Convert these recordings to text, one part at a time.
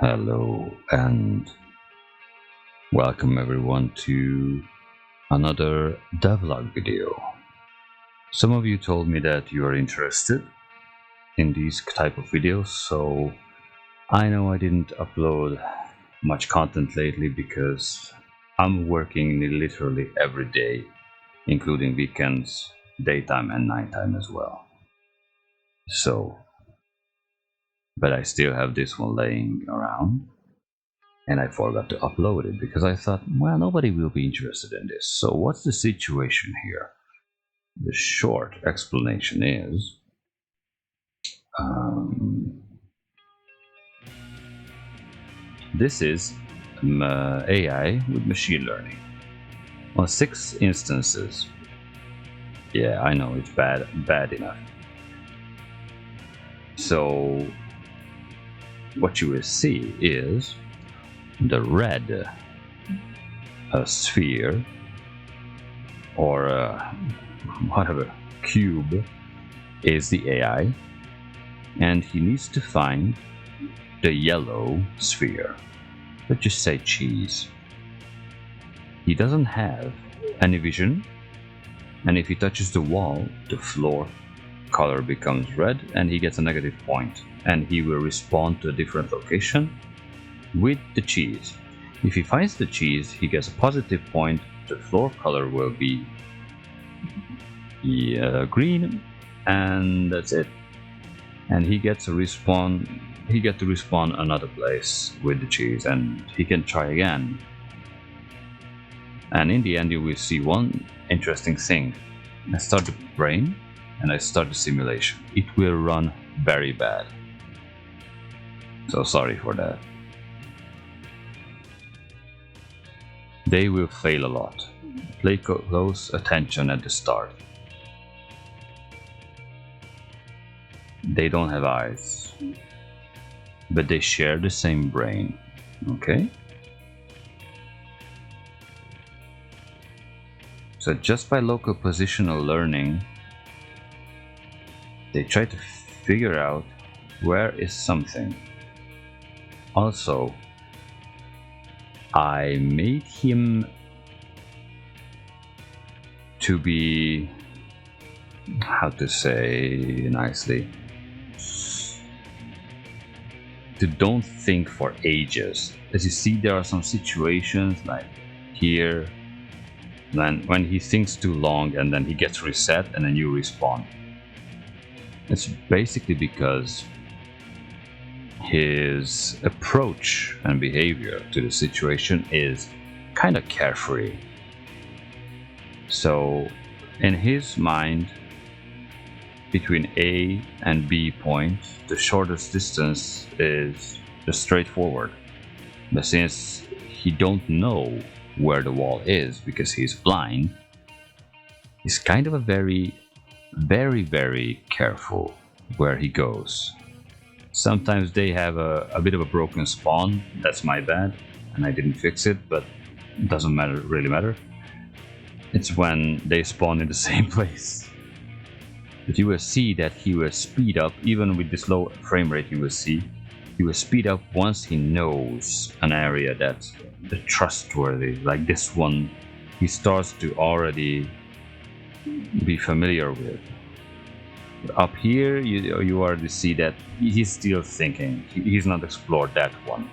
Hello and welcome everyone to another DevLog video. Some of you told me that you are interested in these type of videos, so I know I didn't upload much content lately because I'm working literally every day, including weekends, daytime and nighttime as well. But I still have this one laying around. And I forgot to upload it because I thought, well, nobody will be interested in this. So what's the situation here? The short explanation is this is AI with machine learning on 6 instances. Yeah, I know it's bad enough. So what you will see is the red sphere or whatever cube is the AI, and he needs to find the yellow sphere. Let's just say cheese. He doesn't have any vision, and if he touches the wall, the floor color becomes red and he gets a negative point, and he will respond to a different location with the cheese. If he finds the cheese, he gets a positive point, the floor color will be green, and that's it. And he gets to respawn another place with the cheese, and he can try again. And in the end you will see one interesting thing. I start the brain and I start the simulation. It will run very bad. So sorry for that. They will fail a lot. Pay close attention at the start. They don't have eyes, but they share the same brain, okay? So just by local positional learning, they try to figure out where is something. Also, I made him to be, how to say nicely, to don't think for ages. As you see, there are some situations like here, when he thinks too long and then he gets reset and then you respawn. It's basically because his approach and behavior to the situation is kind of carefree. So in his mind, between A and B point, the shortest distance is just straightforward. But since he don't know where the wall is because he's blind, he's kind of a very, very careful where he goes. Sometimes they have a bit of a broken spawn. That's my bad, and I didn't fix it, but it doesn't really matter. It's when they spawn in the same place. But you will see that he will speed up, even with this low frame rate. You will see he will speed up once he knows an area that's trustworthy. Like this one, he starts to already be familiar with. Up here, you already see that he's still thinking. He's not explored that one.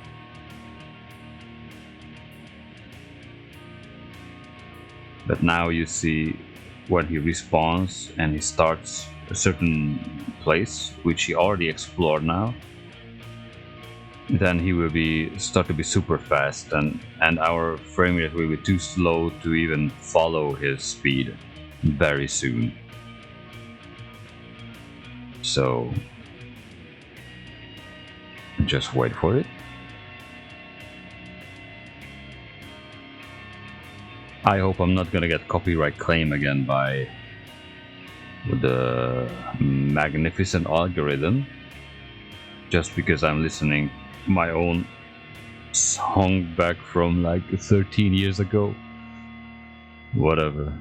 But now you see when he respawns and he starts a certain place which he already explored now, then he will start to be super fast, and our frame rate will be too slow to even follow his speed very soon. So just wait for it. I hope I'm not gonna get copyright claim again by the magnificent algorithm just because I'm listening my own song back from like 13 years ago. Whatever.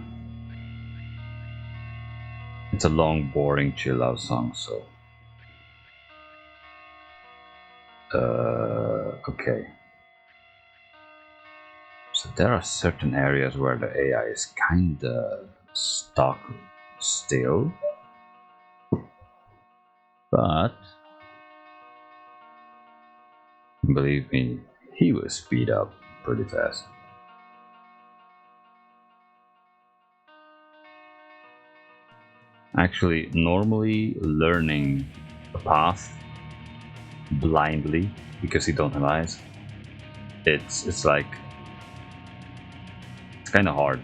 It's a long, boring, chill out song, so Okay. So there are certain areas where the AI is kinda stuck still. But believe me, he will speed up pretty fast. Actually, normally learning a path blindly because you don't have eyes, it's like it's kind of hard.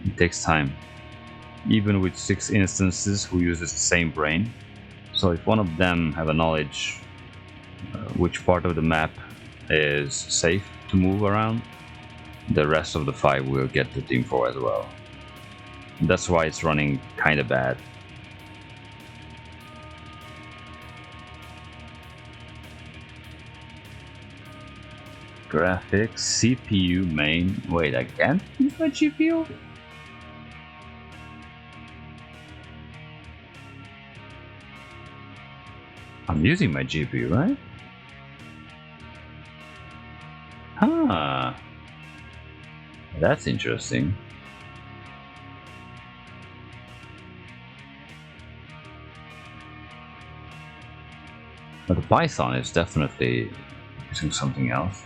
It takes time. Even with 6 instances who uses the same brain. So if one of them have a knowledge which part of the map is safe to move around, the rest of the 5 will get the team 4 as well. That's why it's running kind of bad. Graphics, CPU main. Wait, I can't use my GPU? I'm using my GPU, right? Huh. That's interesting. But the Python is definitely using something else.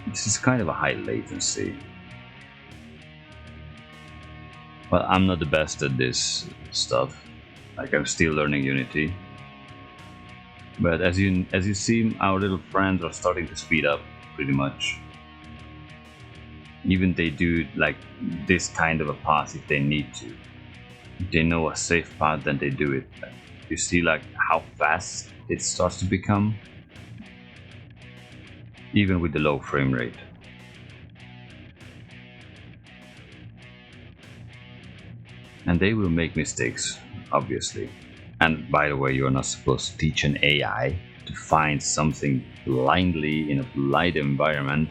This is kind of a high latency. Well, I'm not the best at this stuff. Like, I'm still learning Unity. But as you see, our little friends are starting to speed up pretty much. Even they do like this kind of a path if they need to. If they know a safe path, then they do it. You see like how fast it starts to become, even with the low frame rate. And they will make mistakes, obviously. And by the way, you're not supposed to teach an AI to find something blindly in a blind environment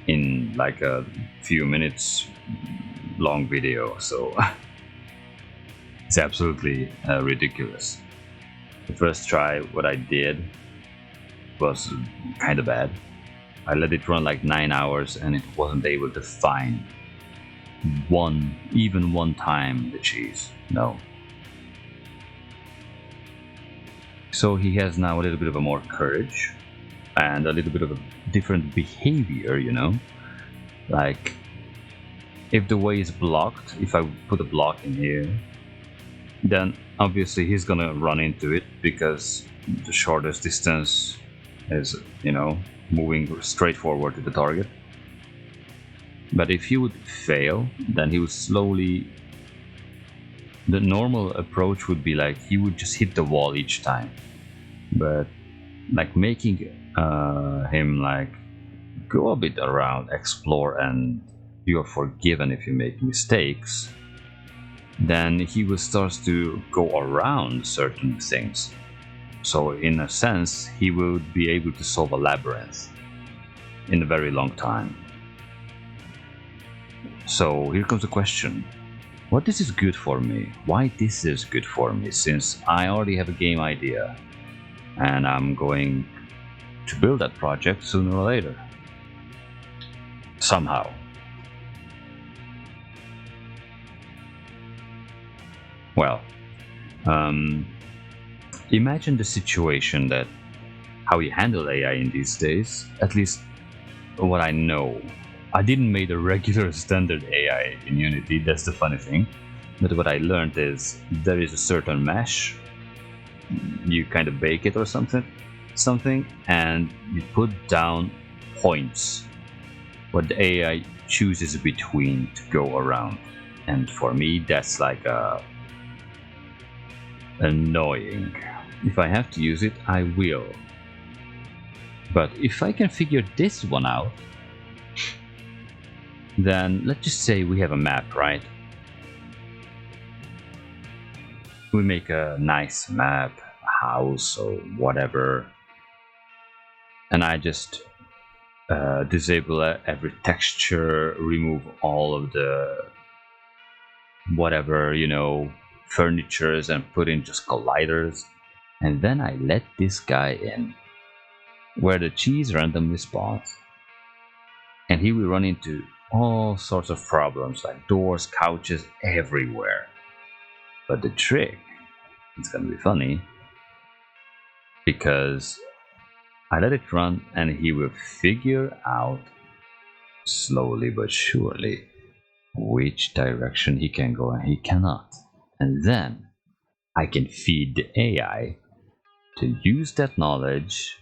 in like a few minutes long video. So it's absolutely ridiculous. The first try, what I did was kind of bad. I let it run like 9 hours and it wasn't able to find even one time the cheese. No. So he has now a little bit of a more courage and a little bit of a different behavior, you know? Like, if the way is blocked, if I put a block in here, then obviously he's gonna run into it because the shortest distance is, you know, moving straight forward to the target. But if he would fail, then he would slowly... The normal approach would be like he would just hit the wall each time. But like making him like go a bit around, explore, and you're forgiven if you make mistakes, then he will start to go around certain things. So in a sense, he will be able to solve a labyrinth in a very long time. So here comes the question. What this is good for me? Why this is good for me? Since I already have a game idea and I'm going to build that project sooner or later. Somehow. Well, imagine the situation that how you handle AI in these days, at least what I know. I didn't make a regular standard AI in Unity, that's the funny thing. But what I learned is there is a certain mesh, you kind of bake it or something, and you put down points what the AI chooses between to go around. And for me, that's like annoying. If I have to use it, I will. But if I can figure this one out, then let's just say we have a map, right? We make a nice map, a house or whatever, and I just disable every texture, remove all of the whatever, furnitures and put in just colliders. And then I let this guy in, where the cheese randomly spawns. And he will run into all sorts of problems, like doors, couches, everywhere. But the trick, it's gonna be funny, because I let it run and he will figure out slowly but surely which direction he can go and he cannot. And then I can feed the AI to use that knowledge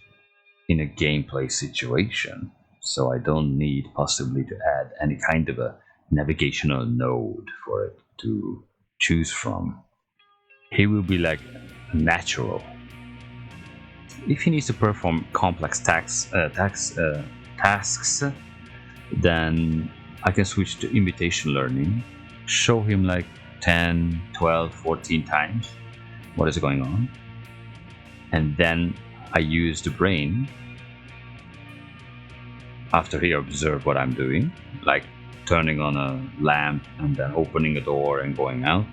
in a gameplay situation. So I don't need possibly to add any kind of a navigational node for it to choose from. He will be like natural. If he needs to perform complex tasks, then I can switch to imitation learning, show him like 10, 12, 14 times what is going on, and then I use the brain after he observed what I'm doing, like turning on a lamp and then opening a door and going out.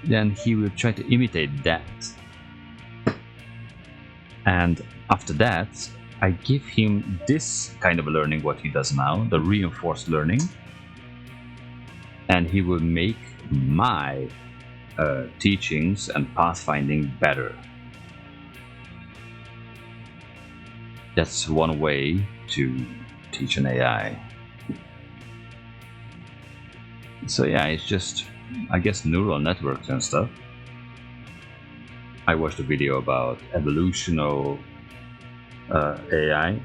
Then he will try to imitate that. And after that, I give him this kind of learning, what he does now, the reinforced learning. And he will make my teachings and pathfinding better. That's one way to teach an AI. So yeah, it's just, I guess, neural networks and stuff. I watched a video about evolutional AI.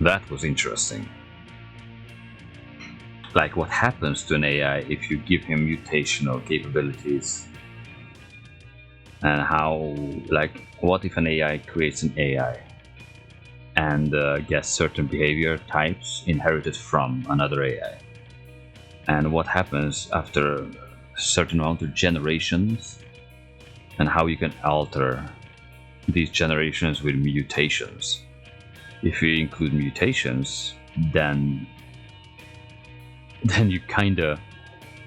That was interesting. Like what happens to an AI if you give him mutational capabilities, and how, like, what if an AI creates an AI and gets certain behavior types inherited from another AI, and what happens after a certain amount of generations, and how you can alter these generations with mutations. If you include mutations, then you kind of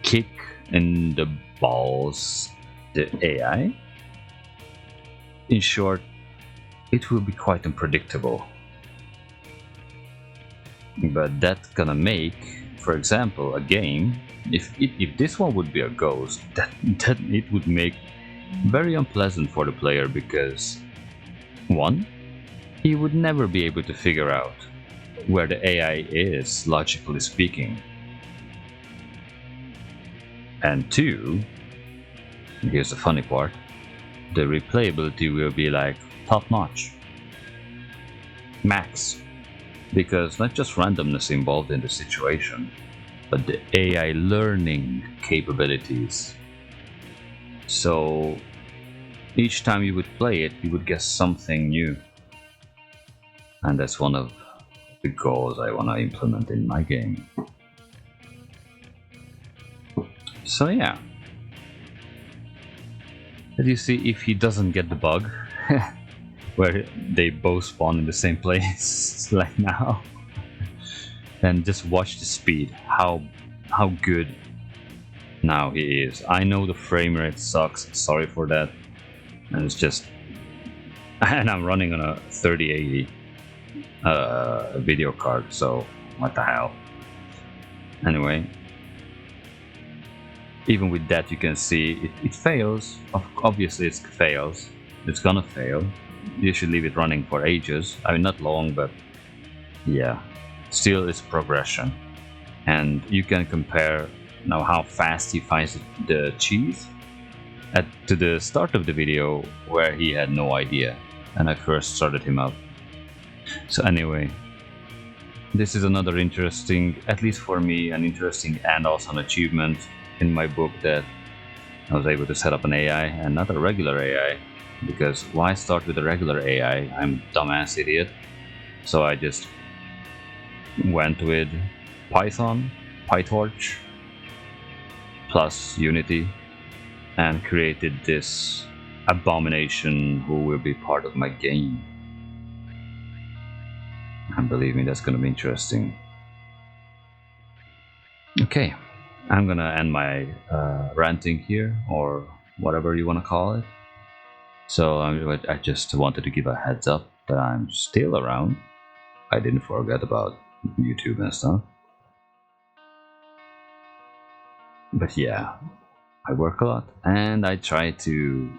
kick in the balls the AI. In short, it will be quite unpredictable. But that's gonna make, for example, a game, if this one would be a ghost, that it would make very unpleasant for the player, because one, he would never be able to figure out where the AI is, logically speaking. And two, here's the funny part, the replayability will be like top notch, max, because not just randomness involved in the situation, but the AI learning capabilities. So each time you would play it, you would get something new. And that's one of the goals I want to implement in my game. So yeah. As you see, if he doesn't get the bug, where they both spawn in the same place like now, then just watch the speed, how good now he is. I know the frame rate sucks, sorry for that, and it's just, and I'm running on a 3080 video card, so what the hell. Anyway, even with that, you can see it fails. Obviously it fails, it's gonna fail. You should leave it running for ages. I mean, not long, but yeah, still it's progression. And you can compare now how fast he finds the cheese to the start of the video, where he had no idea and I first started him out. So anyway, this is another interesting, at least for me, an interesting and also an achievement in my book, that I was able to set up an AI and not a regular AI. Because why start with a regular AI? I'm a dumbass idiot. So I just went with Python, PyTorch, plus Unity, and created this abomination who will be part of my game. And believe me, that's gonna be interesting. Okay, I'm gonna end my ranting here, or whatever you want to call it. So I just wanted to give a heads up that I'm still around. I didn't forget about YouTube and stuff. But yeah, I work a lot and I try to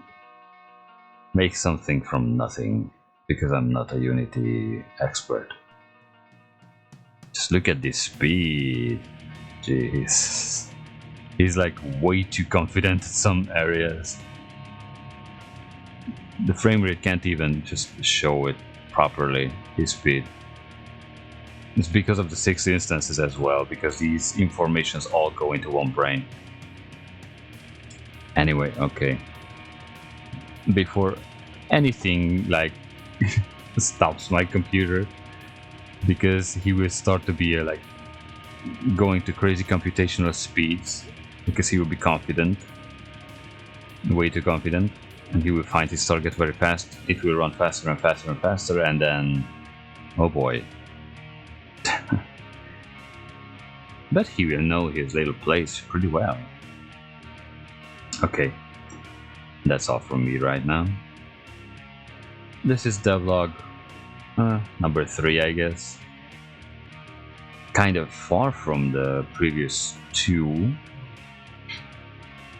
make something from nothing because I'm not a Unity expert. Just look at this speed. Jeez. He's like way too confident in some areas. The frame rate can't even just show it properly, his speed. It's because of the 6 instances as well, because these informations all go into one brain. Anyway, okay. Before anything like stops my computer, because he will start to be like going to crazy computational speeds, because he will be confident, way too confident, and he will find his target very fast. It will run faster and faster and faster, and then, oh boy. But he will know his little place pretty well. Okay, that's all from me right now. This is DevLog number 3, I guess. Kind of far from the previous 2,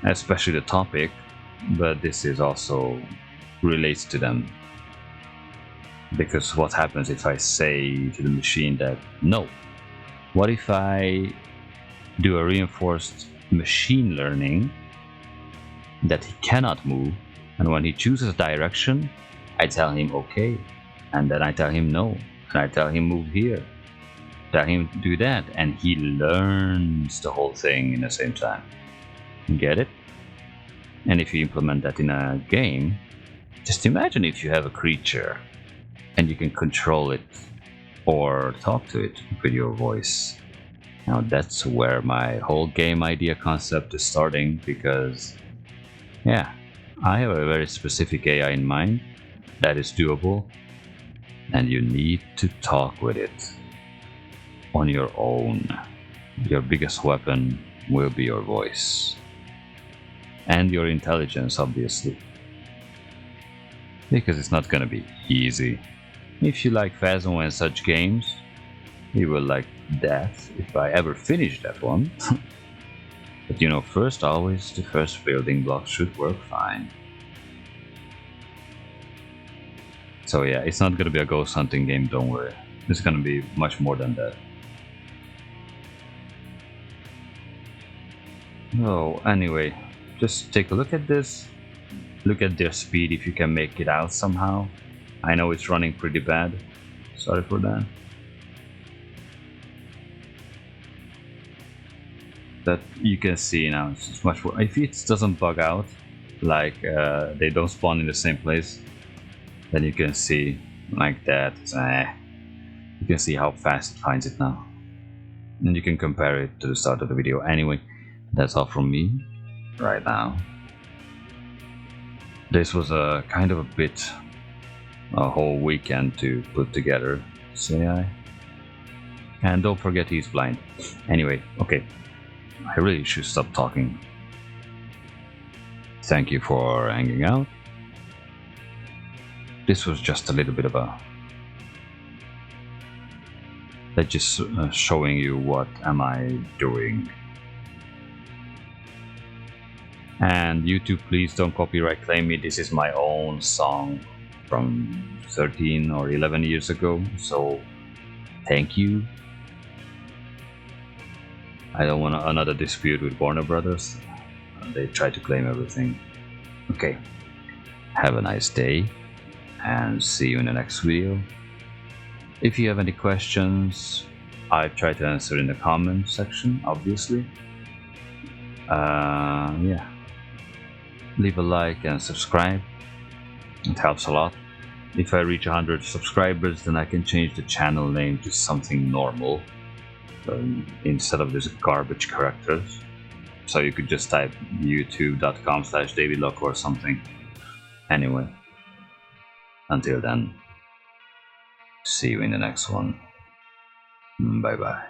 especially the topic, but this is also relates to them. Because what happens if I say to the machine that, no, what if I do a reinforced machine learning that he cannot move, and when he chooses a direction, I tell him okay, and then I tell him no, and I tell him move here, tell him do that, and he learns the whole thing in the same time. Get it? And if you implement that in a game, just imagine if you have a creature and you can control it or talk to it with your voice. Now that's where my whole game idea concept is starting, because yeah, I have a very specific AI in mind that is doable, and you need to talk with it on your own. Your biggest weapon will be your voice. And your intelligence, obviously. Because it's not gonna be easy. If you like Phasmo and such games, you will like that if I ever finish that one. But you know, first always the first building block should work fine. So yeah, it's not gonna be a ghost hunting game, don't worry. It's gonna be much more than that. Oh, anyway, just take a look at this. Look at their speed if you can make it out somehow. I know it's running pretty bad. Sorry for that. But you can see now it's much more. If it doesn't bug out, like they don't spawn in the same place, then you can see like that. You can see how fast it finds it now. And you can compare it to the start of the video. Anyway, that's all from me right now. This was a kind of a whole weekend to put together, say I. And don't forget he's blind. Anyway, okay, I really should stop talking. Thank you for hanging out. This was just a little bit of a... just showing you what am I doing. And YouTube, please don't copyright claim me. This is my own song from 13 or 11 years ago. So, thank you. I don't want another dispute with Warner Brothers. They try to claim everything. Okay. Have a nice day. And see you in the next video. If you have any questions, I try to answer in the comment section, obviously. Yeah. Leave a like and subscribe. It helps a lot. If I reach 100 subscribers, then I can change the channel name to something normal instead of these garbage characters. So you could just type youtube.com/DavidLoco or something. Anyway, until then, see you in the next one. Bye bye.